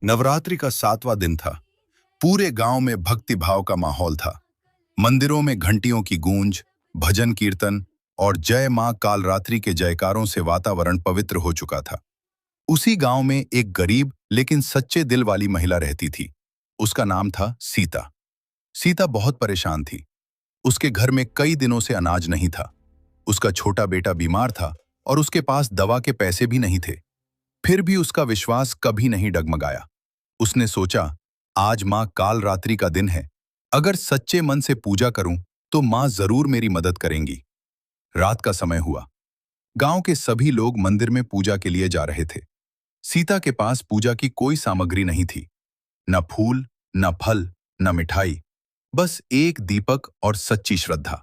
नवरात्रि का 7वां दिन था। पूरे गांव में भक्ति भाव का माहौल था। मंदिरों में घंटियों की गूंज, भजन कीर्तन और जय मां कालरात्रि के जयकारों से वातावरण पवित्र हो चुका था। उसी गांव में एक गरीब लेकिन सच्चे दिल वाली महिला रहती थी। उसका नाम था सीता। सीता बहुत परेशान थी। उसके घर में कई दिनों से अनाज नहीं था। उसका छोटा बेटा बीमार था और उसके पास दवा के पैसे भी नहीं थे। फिर भी उसका विश्वास कभी नहीं डगमगाया। उसने सोचा, आज मां कालरात्रि का दिन है। अगर सच्चे मन से पूजा करूं तो मां जरूर मेरी मदद करेंगी। रात का समय हुआ। गांव के सभी लोग मंदिर में पूजा के लिए जा रहे थे। सीता के पास पूजा की कोई सामग्री नहीं थी। न फूल, न फल, न मिठाई, बस एक दीपक और सच्ची श्रद्धा।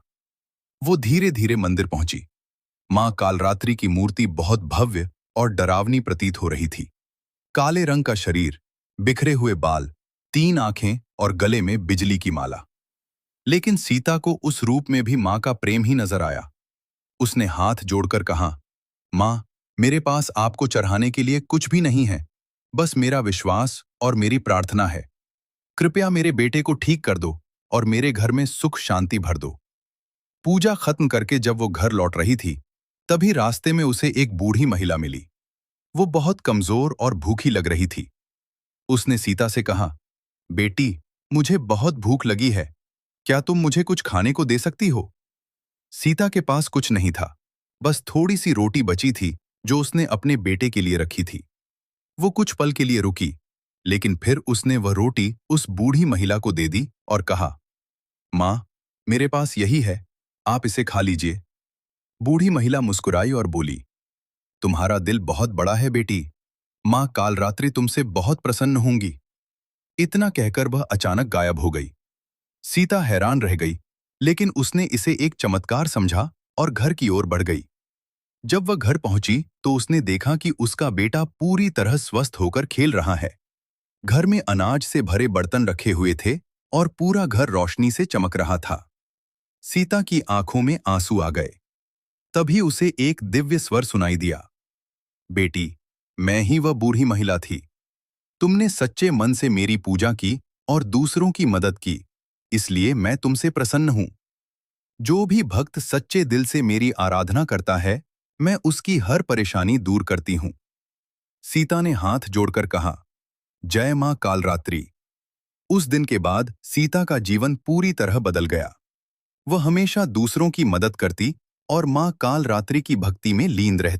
वो धीरे धीरे मंदिर पहुंची। मां कालरात्रि की मूर्ति बहुत भव्य और डरावनी प्रतीत हो रही थी। काले रंग का शरीर, बिखरे हुए बाल, 3 आंखें और गले में बिजली की माला। लेकिन सीता को उस रूप में भी मां का प्रेम ही नजर आया। उसने हाथ जोड़कर कहा, मां, मेरे पास आपको चढ़ाने के लिए कुछ भी नहीं है, बस मेरा विश्वास और मेरी प्रार्थना है। कृपया मेरे बेटे को ठीक कर दो और मेरे घर में सुख शांति भर दो। पूजा खत्म करके जब वो घर लौट रही थी, तभी रास्ते में उसे एक बूढ़ी महिला मिली। वो बहुत कमजोर और भूखी लग रही थी। उसने सीता से कहा, बेटी, मुझे बहुत भूख लगी है। क्या तुम मुझे कुछ खाने को दे सकती हो? सीता के पास कुछ नहीं था। बस थोड़ी सी रोटी बची थी जो उसने अपने बेटे के लिए रखी थी। वो कुछ पल के लिए रुकी, लेकिन फिर उसने वह रोटी उस बूढ़ी महिला को दे दी और कहा, मां, मेरे पास यही है, आप इसे खा लीजिए। बूढ़ी महिला मुस्कुराई और बोली, तुम्हारा दिल बहुत बड़ा है बेटी। मां कालरात्रि तुमसे बहुत प्रसन्न होंगी। इतना कहकर वह अचानक गायब हो गई। सीता हैरान रह गई, लेकिन उसने इसे एक चमत्कार समझा और घर की ओर बढ़ गई। जब वह घर पहुंची तो उसने देखा कि उसका बेटा पूरी तरह स्वस्थ होकर खेल रहा है। घर में अनाज से भरे बर्तन रखे हुए थे और पूरा घर रोशनी से चमक रहा था। सीता की आंखों में आंसू आ गए। तभी उसे एक दिव्य स्वर सुनाई दिया, बेटी, मैं ही वह बूढ़ी महिला थी। तुमने सच्चे मन से मेरी पूजा की और दूसरों की मदद की, इसलिए मैं तुमसे प्रसन्न हूं। जो भी भक्त सच्चे दिल से मेरी आराधना करता है, मैं उसकी हर परेशानी दूर करती हूं। सीता ने हाथ जोड़कर कहा, जय मां कालरात्रि। उस दिन के बाद सीता का जीवन पूरी तरह बदल गया। वह हमेशा दूसरों की मदद करती और मां कालरात्रि की भक्ति में लीन रहती।